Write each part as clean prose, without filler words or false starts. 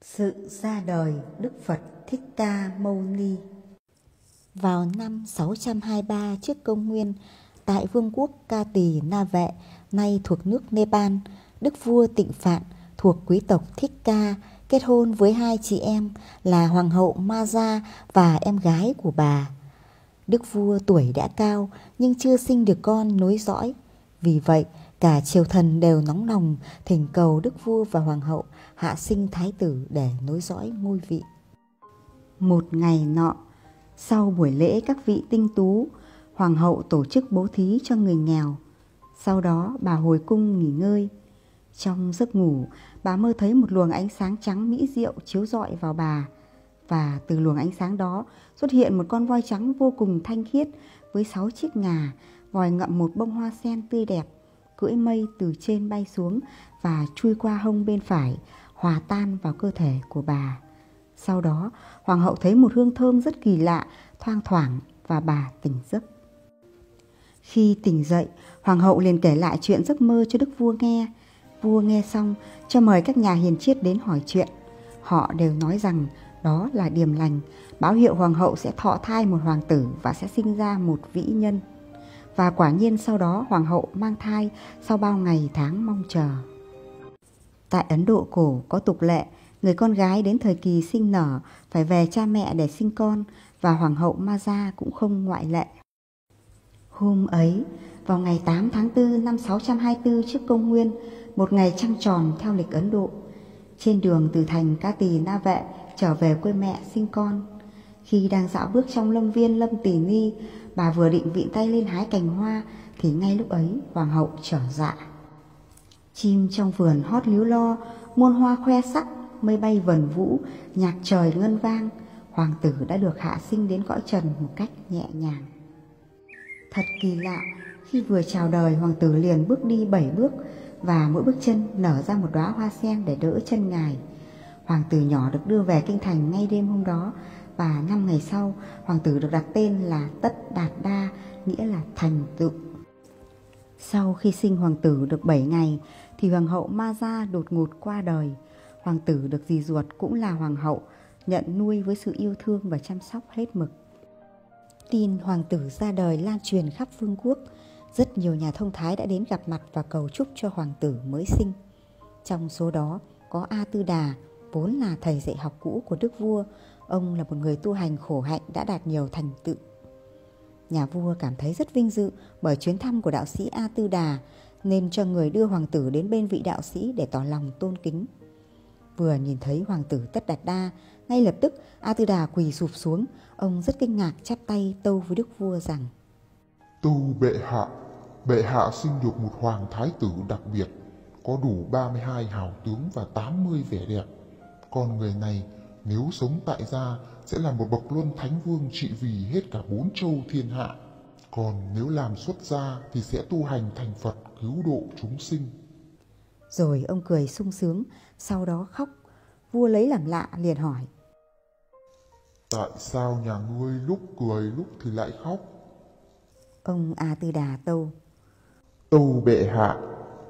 Sự ra đời Đức Phật Thích Ca Mâu Ni. Vào năm 623 trước công nguyên, tại vương quốc Ca Tỳ Na Vệ, nay thuộc nước Nepal, đức vua Tịnh Phạn thuộc quý tộc Thích Ca kết hôn với hai chị em là hoàng hậu Maja và em gái của bà. Đức vua tuổi đã cao nhưng chưa sinh được con nối dõi. Vì vậy, cả triều thần đều nóng lòng thỉnh cầu đức vua và hoàng hậu hạ sinh thái tử để nối dõi ngôi vị. Một ngày nọ, sau buổi lễ các vị tinh tú, hoàng hậu tổ chức bố thí cho người nghèo. Sau đó bà hồi cung nghỉ ngơi. Trong giấc ngủ, bà mơ thấy một luồng ánh sáng trắng mỹ diệu chiếu rọi vào bà. Và từ luồng ánh sáng đó xuất hiện một con voi trắng vô cùng thanh khiết với 6 chiếc ngà, vòi ngậm một bông hoa sen tươi đẹp, cưỡi mây từ trên bay xuống và chui qua hông bên phải, hòa tan vào cơ thể của bà. Sau đó, hoàng hậu thấy một hương thơm rất kỳ lạ thoang thoảng và bà tỉnh giấc. Khi tỉnh dậy, hoàng hậu liền kể lại chuyện giấc mơ cho đức vua nghe. Vua nghe xong cho mời các nhà hiền triết đến hỏi chuyện. Họ đều nói rằng đó là điềm lành, báo hiệu hoàng hậu sẽ thọ thai một hoàng tử và sẽ sinh ra một vĩ nhân. Và quả nhiên sau đó hoàng hậu mang thai sau bao ngày tháng mong chờ. Tại Ấn Độ cổ có tục lệ, người con gái đến thời kỳ sinh nở phải về cha mẹ để sinh con, và hoàng hậu Maja cũng không ngoại lệ. Hôm ấy, vào ngày 8 tháng 4 năm 624 trước công nguyên, một ngày trăng tròn theo lịch Ấn Độ, trên đường từ thành Ca Tỳ Na Vệ trở về quê mẹ sinh con. Khi đang dạo bước trong lâm viên Lâm Tỳ Ni, bà vừa định vịn tay lên hái cành hoa thì ngay lúc ấy hoàng hậu trở dạ. Chim trong vườn hót líu lo, muôn hoa khoe sắc, mây bay vần vũ, nhạc trời ngân vang. Hoàng tử đã được hạ sinh đến cõi trần một cách nhẹ nhàng. Thật kỳ lạ, khi vừa chào đời, hoàng tử liền bước đi 7 bước, và mỗi bước chân nở ra một đóa hoa sen để đỡ chân ngài. Hoàng tử nhỏ được đưa về kinh thành ngay đêm hôm đó, và 5 ngày sau, hoàng tử được đặt tên là Tất Đạt Đa, nghĩa là thành tựu. Sau khi sinh hoàng tử được 7 ngày, thì hoàng hậu Maja đột ngột qua đời. Hoàng tử được dì ruột cũng là hoàng hậu nhận nuôi với sự yêu thương và chăm sóc hết mực. Tin hoàng tử ra đời lan truyền khắp vương quốc. Rất nhiều nhà thông thái đã đến gặp mặt và cầu chúc cho hoàng tử mới sinh. Trong số đó có A Tư Đà, vốn là thầy dạy học cũ của đức vua. Ông là một người tu hành khổ hạnh đã đạt nhiều thành tựu. Nhà vua cảm thấy rất vinh dự bởi chuyến thăm của đạo sĩ A Tư Đà, nên cho người đưa hoàng tử đến bên vị đạo sĩ để tỏ lòng tôn kính. Vừa nhìn thấy hoàng tử Tất Đạt Đa, ngay lập tức A Tư Đà quỳ sụp xuống. Ông rất kinh ngạc chắp tay tâu với đức vua rằng: Tâu bệ hạ sinh được một hoàng thái tử đặc biệt, có đủ 32 hào tướng và 80 vẻ đẹp. Con người này nếu sống tại gia sẽ là một bậc luân thánh vương trị vì hết cả 4 châu thiên hạ. Còn nếu làm xuất gia thì sẽ tu hành thành Phật cứu độ chúng sinh. Rồi ông cười sung sướng, sau đó khóc. Vua lấy làm lạ liền hỏi: Tại sao nhà ngươi lúc cười lúc thì lại khóc? Ông A Tư Đà tâu: Tâu bệ hạ,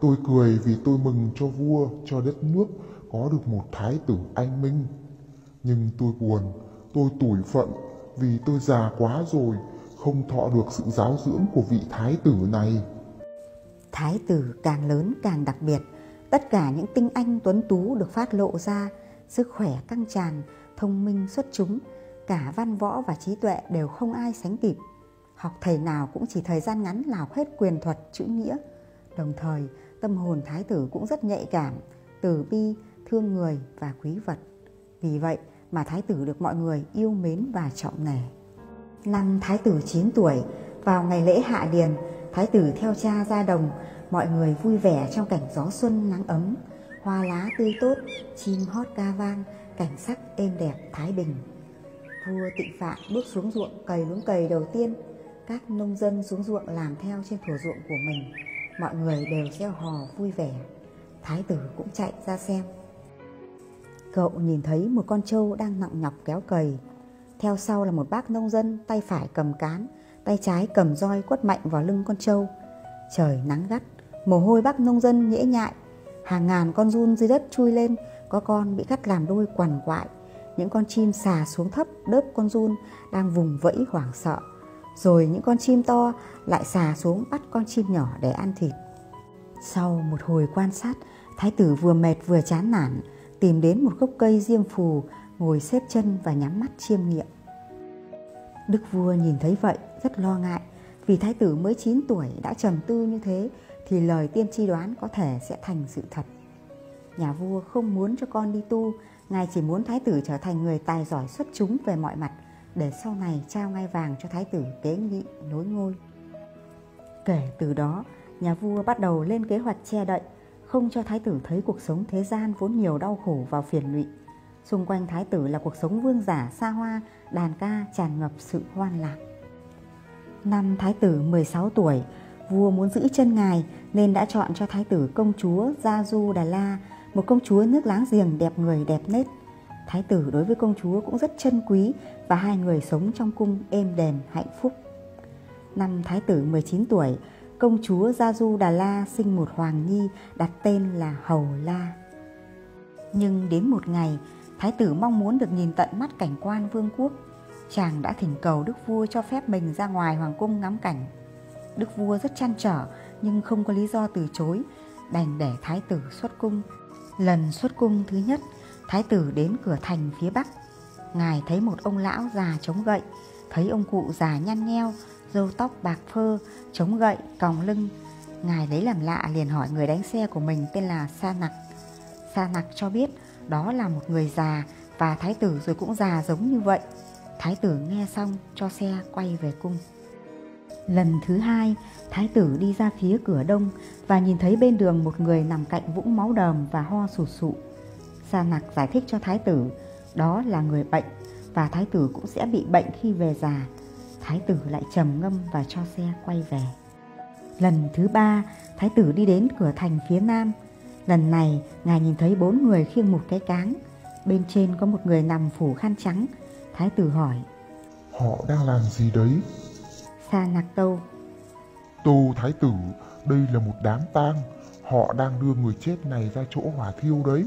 tôi cười vì tôi mừng cho vua, cho đất nước có được một thái tử anh minh. Nhưng tôi buồn, tôi tủi phận vì tôi già quá rồi, không thọ được sự giáo dưỡng của vị thái tử này. Thái tử càng lớn càng đặc biệt. Tất cả những tinh anh tuấn tú được phát lộ ra, sức khỏe căng tràn, thông minh xuất chúng, cả văn võ và trí tuệ đều không ai sánh kịp. Học thầy nào cũng chỉ thời gian ngắn là học hết quyền thuật chữ nghĩa. Đồng thời, tâm hồn thái tử cũng rất nhạy cảm, từ bi, thương người và quý vật. Vì vậy mà thái tử được mọi người yêu mến và trọng nể. Năm thái tử 9 tuổi, vào ngày lễ Hạ Điền, thái tử theo cha ra đồng. Mọi người vui vẻ trong cảnh gió xuân nắng ấm, hoa lá tươi tốt, chim hót ca vang, cảnh sắc êm đẹp thái bình. Vua Tịnh Phạn bước xuống ruộng cày luống cày đầu tiên. Các nông dân xuống ruộng làm theo trên thửa ruộng của mình. Mọi người đều reo hò vui vẻ. Thái tử cũng chạy ra xem. Cậu nhìn thấy một con trâu đang nặng nhọc kéo cày. Theo sau là một bác nông dân, tay phải cầm cán, tay trái cầm roi quất mạnh vào lưng con trâu. Trời nắng gắt, mồ hôi bác nông dân nhễ nhại. Hàng ngàn con giun dưới đất chui lên, có con bị cắt làm đôi quằn quại. Những con chim xà xuống thấp đớp con giun đang vùng vẫy hoảng sợ. Rồi những con chim to lại xà xuống bắt con chim nhỏ để ăn thịt. Sau một hồi quan sát, thái tử vừa mệt vừa chán nản, tìm đến một gốc cây diêm phù, ngồi xếp chân và nhắm mắt chiêm nghiệm. Đức vua nhìn thấy vậy rất lo ngại, vì thái tử mới 9 tuổi đã trầm tư như thế thì lời tiên tri đoán có thể sẽ thành sự thật. Nhà vua không muốn cho con đi tu, ngài chỉ muốn thái tử trở thành người tài giỏi xuất chúng về mọi mặt, để sau này trao ngai vàng cho thái tử kế nghị nối ngôi. Kể từ đó, nhà vua bắt đầu lên kế hoạch che đậy, không cho thái tử thấy cuộc sống thế gian vốn nhiều đau khổ và phiền lụy. Xung quanh thái tử là cuộc sống vương giả xa hoa, đàn ca tràn ngập sự hoan lạc. Năm thái tử 16 tuổi, vua muốn giữ chân ngài nên đã chọn cho thái tử công chúa Gia Du Đà La, một công chúa nước láng giềng đẹp người đẹp nết. Thái tử đối với công chúa cũng rất trân quý và hai người sống trong cung êm đềm hạnh phúc. Năm thái tử 19 tuổi, công chúa Gia Du Đà La sinh một hoàng nhi đặt tên là Hầu La. Nhưng đến một ngày, thái tử mong muốn được nhìn tận mắt cảnh quan vương quốc. Chàng đã thỉnh cầu đức vua cho phép mình ra ngoài hoàng cung ngắm cảnh. Đức vua rất trăn trở nhưng không có lý do từ chối, đành để thái tử xuất cung. Lần xuất cung thứ nhất, thái tử đến cửa thành phía bắc. Ngài thấy một ông lão già chống gậy, thấy ông cụ già nhăn nheo, râu tóc bạc phơ, chống gậy, còng lưng. Ngài lấy làm lạ liền hỏi người đánh xe của mình tên là Sa Nặc. Sa Nặc cho biết đó là một người già và thái tử rồi cũng già giống như vậy. Thái tử nghe xong cho xe quay về cung. Lần thứ hai, thái tử đi ra phía cửa đông và nhìn thấy bên đường một người nằm cạnh vũng máu đờm và ho sụt sụ. Sa Nặc giải thích cho thái tử đó là người bệnh và thái tử cũng sẽ bị bệnh khi về già. Thái tử lại trầm ngâm và cho xe quay về. Lần thứ ba, thái tử đi đến cửa thành phía nam. Lần này, ngài nhìn thấy 4 người khiêng một cái cáng. Bên trên có một người nằm phủ khăn trắng. Thái tử hỏi: Họ đang làm gì đấy? Sa Nặc tâu: Tâu thái tử, đây là một đám tang. Họ đang đưa người chết này ra chỗ hỏa thiêu đấy.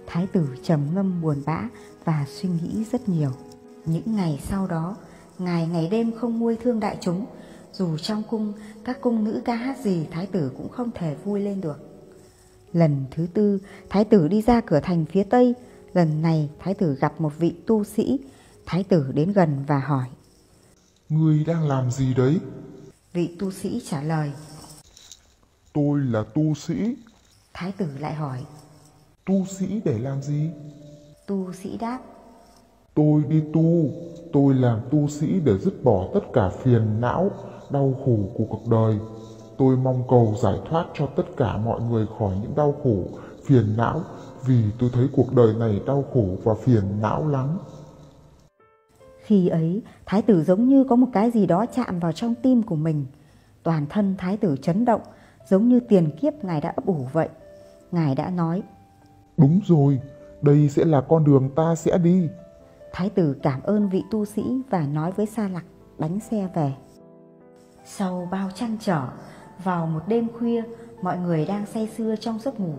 Thái tử trầm ngâm buồn bã và suy nghĩ rất nhiều. Những ngày sau đó, ngài ngày đêm không nguôi thương đại chúng. Dù trong cung, các cung nữ ca hát gì, thái tử cũng không thể vui lên được. Lần thứ tư, thái tử đi ra cửa thành phía tây. Lần này, thái tử gặp một vị tu sĩ. Thái tử đến gần và hỏi: Ngươi đang làm gì đấy? Vị tu sĩ trả lời: Tôi là tu sĩ. Thái tử lại hỏi: Tu sĩ để làm gì? Tu sĩ đáp: Tôi đi tu. Tôi làm tu sĩ để dứt bỏ tất cả phiền não, đau khổ của cuộc đời. Tôi mong cầu giải thoát cho tất cả mọi người khỏi những đau khổ, phiền não, vì tôi thấy cuộc đời này đau khổ và phiền não lắm. Khi ấy, thái tử giống như có một cái gì đó chạm vào trong tim của mình. Toàn thân thái tử chấn động, giống như tiền kiếp ngài đã ấp ủ vậy. Ngài đã nói: Đúng rồi, đây sẽ là con đường ta sẽ đi. Thái tử cảm ơn vị tu sĩ và nói với Sa Nặc đánh xe về. Sau bao trăn trở, vào một đêm khuya, mọi người đang say sưa trong giấc ngủ.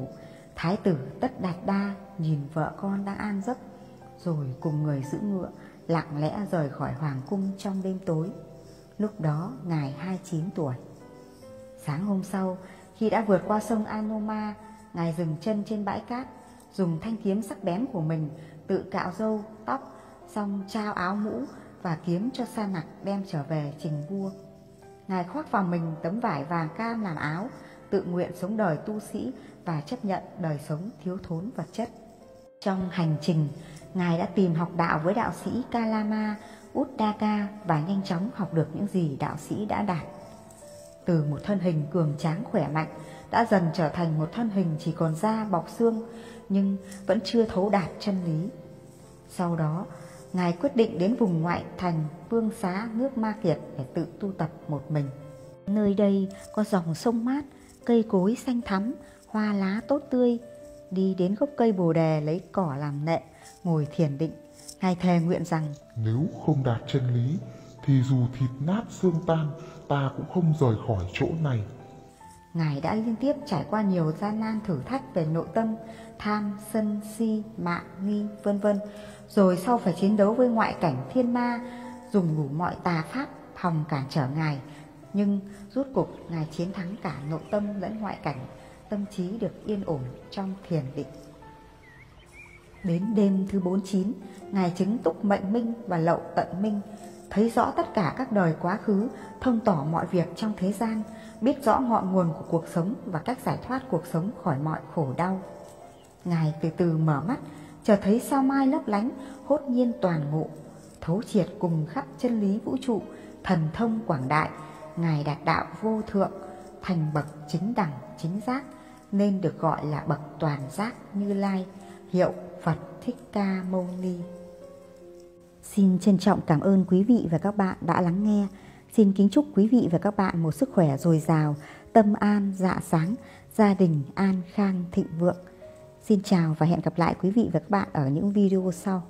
Thái tử Tất Đạt Đa nhìn vợ con đang an giấc, rồi cùng người giữ ngựa lặng lẽ rời khỏi hoàng cung trong đêm tối. Lúc đó ngài 29 tuổi. Sáng hôm sau, khi đã vượt qua sông Anoma, ngài dừng chân trên bãi cát, dùng thanh kiếm sắc bén của mình tự cạo râu, tóc, xong trao áo mũ và kiếm cho Sa Nặc đem trở về trình vua. Ngài khoác vào mình tấm vải vàng cam làm áo, tự nguyện sống đời tu sĩ và chấp nhận đời sống thiếu thốn vật chất. Trong hành trình, ngài đã tìm học đạo với đạo sĩ Kalama, Uddaka và nhanh chóng học được những gì đạo sĩ đã đạt. Từ một thân hình cường tráng khỏe mạnh đã dần trở thành một thân hình chỉ còn da bọc xương, nhưng vẫn chưa thấu đạt chân lý. Sau đó, ngài quyết định đến vùng ngoại thành Vương Xá nước Ma Kiệt để tự tu tập một mình. Nơi đây có dòng sông mát, cây cối xanh thắm, hoa lá tốt tươi. Đi đến gốc cây bồ đề lấy cỏ làm nệm, ngồi thiền định. Ngài thề nguyện rằng: Nếu không đạt chân lý thì dù thịt nát xương tan, ta cũng không rời khỏi chỗ này. Ngài đã liên tiếp trải qua nhiều gian nan thử thách về nội tâm, tham, sân, si, mạn, nghi, vân vân. Rồi sau phải chiến đấu với ngoại cảnh thiên ma, dùng đủ mọi tà pháp hòng cản trở Ngài. Nhưng rốt cục Ngài chiến thắng cả nội tâm lẫn ngoại cảnh, tâm trí được yên ổn trong thiền định. Đến đêm thứ 49, Ngài chứng túc mệnh minh và lậu tận minh, thấy rõ tất cả các đời quá khứ, thông tỏ mọi việc trong thế gian, biết rõ ngọn nguồn của cuộc sống và cách giải thoát cuộc sống khỏi mọi khổ đau. Ngài từ từ mở mắt, chợt thấy sao mai lấp lánh, hốt nhiên toàn ngộ, thấu triệt cùng khắp chân lý vũ trụ, thần thông quảng đại. Ngài đạt đạo vô thượng, thành bậc chính đẳng chính giác, nên được gọi là bậc toàn giác Như Lai, hiệu Phật Thích Ca Mâu Ni. Xin trân trọng cảm ơn quý vị và các bạn đã lắng nghe. Xin kính chúc quý vị và các bạn một sức khỏe dồi dào, tâm an, dạ sáng, gia đình an khang thịnh vượng. Xin chào và hẹn gặp lại quý vị và các bạn ở những video sau.